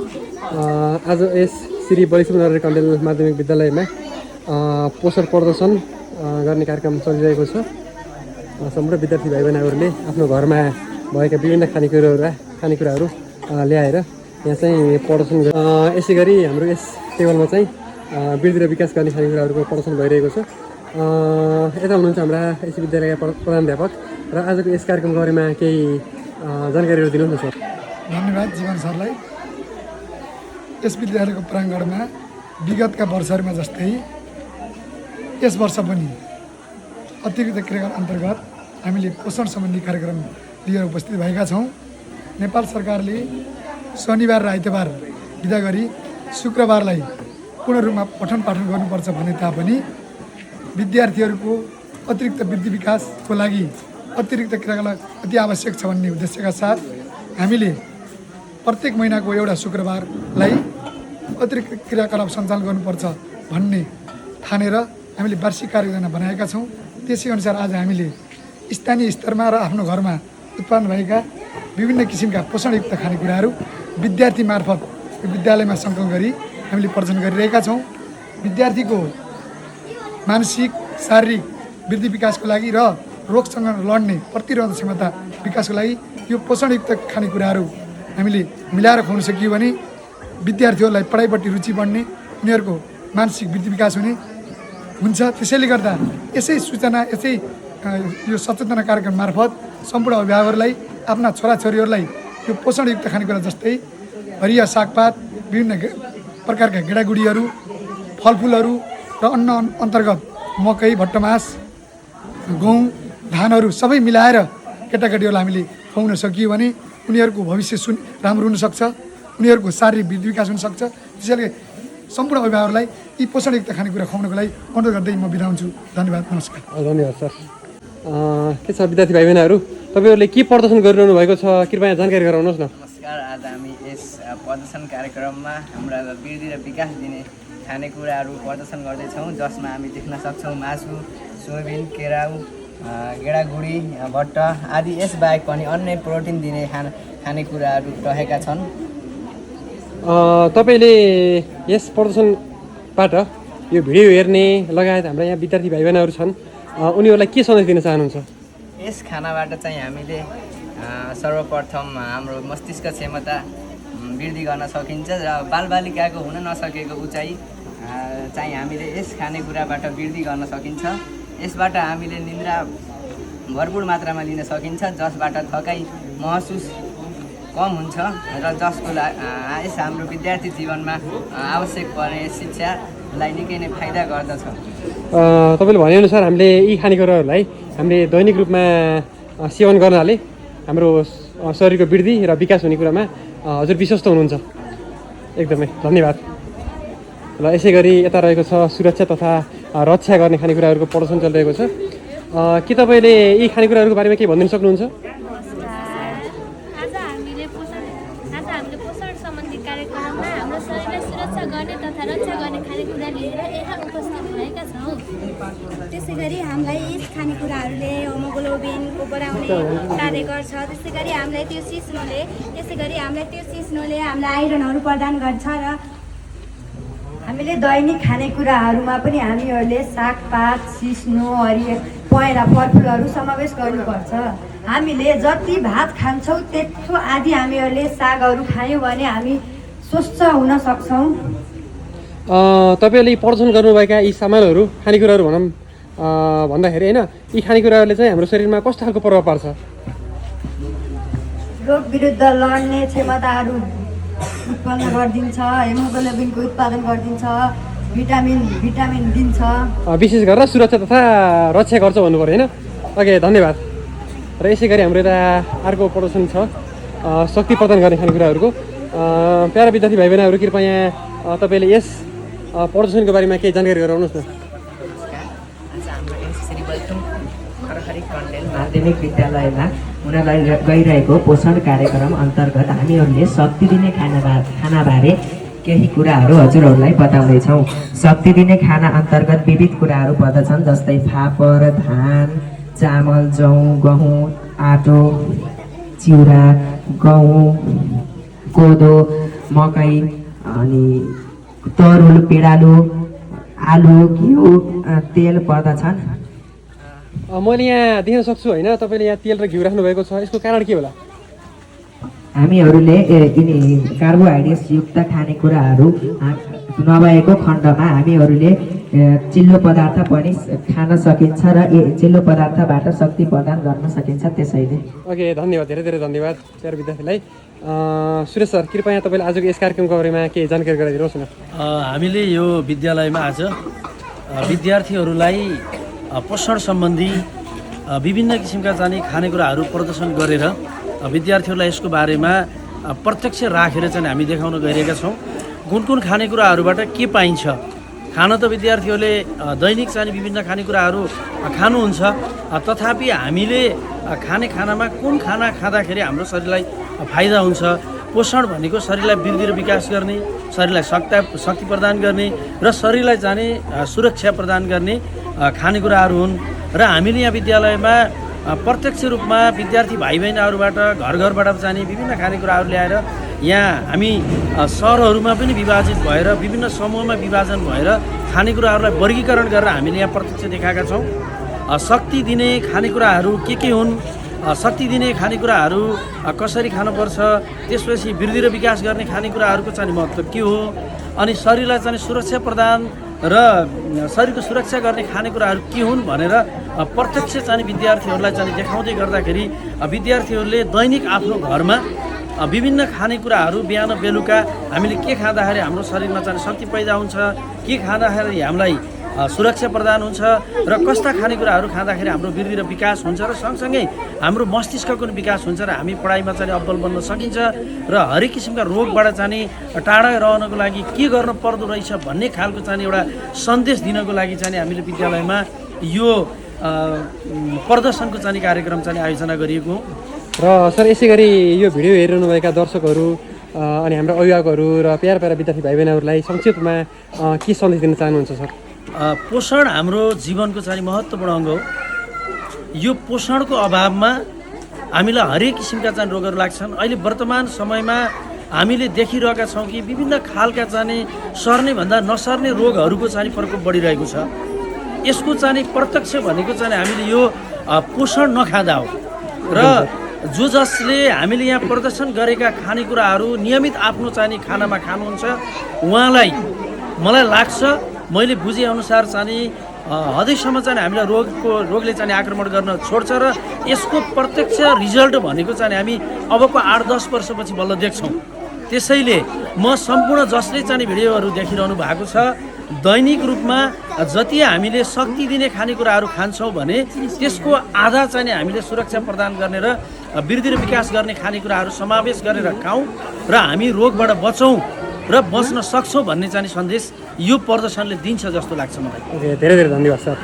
आज यस श्री बलिसुन्दर कण्डेल माध्यमिक विद्यालयमा पोषण प्रदर्शन गर्ने कार्यक्रम चलिरहेको छ। सम्पूर्ण विद्यार्थी भाइ बहिनीहरूले आफ्नो घरमा भएका विभिन्न खानेकुराहरू ल्याएर यहाँ चाहिँ प्रदर्शन यसै गरी हाम्रो यस टेबलमा चाहिँ वृद्धि र विकास गर्ने खानेकुराहरूको प्रदर्शन भइरहेको छ। यता हुनुहुन्छ हाम्रा यस विद्यालयका प्रधानाध्यापक र आजको यस कार्यक्रमको बारेमा केही जानकारीहरू दिनुहोस् न सर। धन्यवाद जीवन सरलाई। यस विद्यालयको प्राङ्गणमा विगतका वर्षहरूमा जस्तै यस वर्ष पनि अतिरिक्त क्रियाकलाप अन्तर्गत हामीले पोषण सम्बन्धी कार्यक्रम लिएर उपस्थित भएका छौँ। नेपाल सरकारले शनिबार र आइतबार बिदा गरी शुक्रबारलाई पूर्ण रूपमा पठन पाठन गर्नुपर्छ भने तापनि विद्यार्थीहरूको अतिरिक्त वृद्धि विकासको लागि अतिरिक्त क्रियाकलाप अति आवश्यक छ भन्ने उद्देश्यका साथ हामीले प्रत्येक महिनाको एउटा शुक्रबारलाई अतिरिक्त क्रियाकलाप सञ्चालन गर्नुपर्छ भन्ने ठानेर हामीले वार्षिक कार्ययोजना बनाएका छौँ। त्यसै अनुसार आज हामीले स्थानीय स्तरमा र आफ्नो घरमा उत्पन्न भएका विभिन्न किसिमका पोषणयुक्त खानेकुराहरू विद्यार्थी मार्फत विद्यालयमा सङ्कलन गरी हामीले प्रदर्शन गरिरहेका छौँ। विद्यार्थीको मानसिक शारीरिक वृद्धि विकासको लागि र रोगसँग लड्ने प्रतिरोधक क्षमता विकासको लागि यो पोषणयुक्त खानेकुराहरू हामीले मिलाएर खुवाउन सकियो भने विद्यार्थीहरूलाई पढाइपट्टि रुचि बढ्ने, उनीहरूको मानसिक वृद्धि विकास हुने हुन्छ। त्यसैले गर्दा यसै सूचना यसै यो सचेतना कार्यक्रम मार्फत सम्पूर्ण अभिभावकहरूलाई आफ्ना छोराछोरीहरूलाई यो पोषणयुक्त खानेकुरा जस्तै हरिया सागपात, विभिन्न प्रकारका गेडागुडीहरू, फलफुलहरू र अन्न अन्तर्गत मकै, भट्टमास, गहुँ, धानहरू सबै मिलाएर केटाकेटीहरूलाई हामीले खुवाउन सकियो भने उनीहरूको भविष्य राम्रो हुनसक्छ, उनीहरूको शारीरिक वृद्धि विकास हुनसक्छ। त्यसैले सम्पूर्ण अभिभावकहरूलाई यी पोषणयुक्त खानेकुरा खुवाउनको लागि अनुरोध गर्दै म बिदा हुन्छु। धन्यवाद, नमस्कार। धन्यवाद सर। के छ विद्यार्थी भाइ बहिनीहरू, तपाईँहरूले के प्रदर्शन गरिरहनु भएको छ कृपया जानकारी गराउनुहोस् न। नमस्कार। आज हामी यस प्रदर्शन कार्यक्रममा हाम्रा वृद्धि र विकास दिने खानेकुराहरू प्रदर्शन गर्दैछौँ, जसमा हामी देख्न सक्छौँ मासु, सोयाबिन, केराउ, गेडागुडी, भट्ट आदि यसबाहेक पनि अन्य प्रोटिन दिने खानेकुराहरू रहेका छन्। तपाईँले यस प्रदर्शनबाट यो भिडियो हेर्ने लगायत हाम्रा यहाँ विद्यार्थी भाइ बहिनीहरू छन्, उनीहरूलाई के सन्देश दिन चाहनुहुन्छ? यस खानाबाट चाहिँ हामीले सर्वप्रथम हाम्रो मस्तिष्क क्षमता वृद्धि गर्न सकिन्छ र बालबालिकाको हुन नसकेको उचाइ चाहिँ हामीले यस खानेकुराबाट वृद्धि गर्न सकिन्छ। यसबाट हामीले निद्रा भरपुर मात्रामा लिन सकिन्छ, जसबाट थकाइ महसुस कम हुन्छ र जसको यस हाम्रो विद्यार्थी जीवनमा आवश्यक पर्ने शिक्षालाई निकै नै फाइदा गर्दछ। तपाईँले भनेअनुसार हामीले यी खानेकुराहरूलाई हामीले दैनिक रूपमा सेवन गर्नाले हाम्रो शरीरको वृद्धि र विकास हुने कुरामा हजुर विश्वस्त हुनुहुन्छ। एकदमै धन्यवाद। र यसै गरी यता रहेको छ सुरक्षा तथा रक्षा गर्ने खानेकुराहरूको प्रदर्शन चलिरहेको छ। के तपाईँले यी खानेकुराहरूको बारेमा केही भनिदिन सक्नुहुन्छ? आज हामीले पोषण सम्बन्धी कार्यक्रममा हाम्रो शरीरलाई सुरक्षा गर्ने तथा रक्षा गर्ने खानेकुरा लिएर यहाँ उपस्थित भएका छौँ। त्यसै गरी हामीलाई यस खानेकुराहरूले होमोग्लोबिनको बढाउने कार्य गर्छ। त्यसै गरी हामीलाई त्यो सिस्नोले हामीलाई आइरनहरू प्रदान गर्छ र हामीले दैनिक खानेकुराहरूमा पनि हामीहरूले सागपात, सिस्नो, हरियो पहेँला फलफुलहरू समावेश गर्नुपर्छ। हामीले जति भात खान्छौँ त्यत्रो आदि हामीहरूले सागहरू खायौँ भने हामी स्वस्थ हुन सक्छौँ। तपाईँहरूले प्रदर्शन गर्नुभएका यी सामानहरू खानेकुराहरू भनौँ भन्दाखेरि होइन, यी खानेकुराहरूले चाहिँ हाम्रो शरीरमा कस्तो खालको प्रभाव पार्छ? रोग विरुद्ध लड्ने क्षमताहरू उत्पन्न गरिदिन्छ, हेमोग्लोबिनको उत्पादन गरिदिन्छ, भिटामिन दिन्छ, विशेष गरेर सुरक्षा तथा रक्षा गर्छ भन्नु पऱ्यो होइन। ओके, धन्यवाद। र यसै गरी हाम्रो यता अर्को प्रदर्शन छ शक्ति प्रदान गर्ने खानेकुराहरूको। प्यारा विद्यार्थी भाइ बहिनीहरू कृपया यहाँ तपाईँले यस प्रदर्शनको बारेमा केही जानकारी गराउनुहोस् न। आज हाम्रो श्री बलिसुन्दर कण्डेल माध्यमिक विद्यालयमा हुन गइरहेको पोषण कार्यक्रम अन्तर्गत हामीहरूले शक्ति दिने खानाबारे केही कुराहरू हजुरहरूलाई बताउँदैछौँ। शक्ति दिने खाना अन्तर्गत विविध कुराहरू पर्दछन्, जस्तै फापर, धान, चामल, जौँ, गहुँ, आटो, चिउरा, गहुँ, कोदो, मकै अनि तरुल पेडालु आलु घिउ तेल पर्दछन्। मैले यहाँ देख्न सक्छु होइन, तपाईँले यहाँ तेल र घिउ राख्नुभएको छ, यसको कारण के होला? हामीहरूले यिनी कार्बोहाइड्रेट्स युक्त खानेकुराहरू नभएको खण्डमा हामीहरूले चिल्लो पदार्थ पनि खान सकिन्छ र चिल्लो पदार्थबाट शक्ति प्रदान गर्न सकिन्छ। त्यसैले ओके, धन्यवाद, धेरै धेरै धन्यवाद प्यारो विद्यार्थीलाई। सुरेश सर, कृपया तपाईँले आजको यस कार्यक्रमको बारेमा केही जानकारी गराइदिनुहोस् न। हामीले यो विद्यालयमा आज विद्यार्थीहरूलाई पोषण सम्बन्धी विभिन्न किसिमका चाहिँ खानेकुराहरू प्रदर्शन गरेर विद्यार्थीहरूलाई यसको बारेमा प्रत्यक्ष राखेर चाहिँ हामी देखाउन गइरहेका छौँ। कुन कुन खानेकुराहरूबाट के पाइन्छ, खान त विद्यार्थीहरूले दैनिक चाहिँ विभिन्न खानेकुराहरू खानुहुन्छ, तथापि हामीले खाने खानामा कुन खाना खाँदाखेरि हाम्रो शरीरलाई फाइदा हुन्छ। पोषण भनेको शरीरलाई वृद्धि र विकास गर्ने, शरीरलाई शक्ति प्रदान गर्ने र शरीरलाई चाहिँ सुरक्षा प्रदान गर्ने खानेकुराहरू हुन्। र हामीले यहाँ विद्यालयमा प्रत्यक्ष रूपमा विद्यार्थी भाइ बहिनीहरूबाट घर घरबाट चाहिँ विभिन्न खानेकुराहरू ल्याएर यहाँ हामी सहरहरूमा पनि विभाजित भएर विभिन्न समूहमा विभाजन भएर खानेकुराहरूलाई वर्गीकरण गरेर हामीले यहाँ प्रत्यक्ष देखाएका छौँ। शक्ति दिने खानेकुराहरू के हुन्, शक्ति दिने खानेकुराहरू कसरी खानुपर्छ, त्यसपछि वृद्धि र विकास गर्ने खानेकुराहरूको चाहिँ महत्त्व के हो, अनि शरीरलाई चाहिँ सुरक्षा प्रदान र शरीरको सुरक्षा गर्ने खानेकुराहरू के हुन् भनेर प्रत्यक्ष चाहिँ विद्यार्थीहरूलाई चाहिँ देखाउँदै गर्दाखेरि विद्यार्थीहरूले दैनिक आफ्नो घरमा विभिन्न खानेकुराहरू बिहान बेलुका हामीले के खाँदाखेरि हाम्रो शरीरमा चाहिँ शक्ति पैदा हुन्छ, के खाँदाखेरि हामीलाई सुरक्षा प्रदान हुन्छ र कस्ता खानेकुराहरू खाँदाखेरि हाम्रो वृद्धि र विकास हुन्छ र सँगसँगै हाम्रो मस्तिष्कको पनि विकास हुन्छ र हामी पढाइमा चाहिँ अब्बल बन्न सकिन्छ र हरेक किसिमका रोगबाट चाहिँ टाढा रहनको लागि के गर्न पर्दो रहेछ भन्ने खालको चाहिँ एउटा सन्देश दिनको लागि चाहिँ हामीले विद्यालयमा यो प्रदर्शनको चाहिँ कार्यक्रम चाहिँ आयोजना गरिएको हो। र सर, यसै गरी यो भिडियो हेरिरहनुभएका दर्शकहरू अनि हाम्रो अभिभावकहरू र प्यारा प्यारा विद्यार्थी भाइ बहिनीहरूलाई संक्षिप्तमा के सन्देश दिन चाहनुहुन्छ सर? पोषण हाम्रो जीवनको चाहिँ महत्त्वपूर्ण अङ्ग हो। यो पोषणको अभावमा हामीलाई हरेक किसिमका चाहिँ रोगहरू लाग्छन्। अहिले वर्तमान समयमा हामीले देखिरहेका छौँ कि विभिन्न खालका चाहिँ सर्ने भन्दा नसर्ने रोगहरूको चाहिँ प्रकोप बढिरहेको छ। यसको चाहिँ प्रत्यक्ष भनेको चाहिँ हामीले यो पोषण नखाँदा हो र जसले हामीले यहाँ प्रदर्शन गरेका खानेकुराहरू नियमित आफ्नो चाहिँ खानामा खानुहुन्छ उहाँलाई मलाई लाग्छ, मैले बुझेअनुसार चाहिँ हदैसम्म चाहिँ हामीलाई रोगले चाहिँ आक्रमण गर्न छोड्छ र यसको प्रत्यक्ष रिजल्ट भनेको चाहिँ हामी अबको 8-10 वर्षपछि बल्ल देख्छौँ। त्यसैले म सम्पूर्ण जसले चाहिँ भिडियोहरू देखिरहनु भएको छ, दैनिक रूपमा जति हामीले शक्ति दिने खानेकुराहरू खान्छौँ भने त्यसको आधा चाहिँ हामीले सुरक्षा प्रदान गर्ने र वृद्धि र विकास गर्ने खानेकुराहरू समावेश गरेर खाऊँ र हामी रोगबाट बचौँ र बच्न सक्छौँ भन्ने चाहिँ सन्देश यो प्रदर्शनले दिन्छ जस्तो लाग्छ मलाई। धेरै धेरै धन्यवाद सर।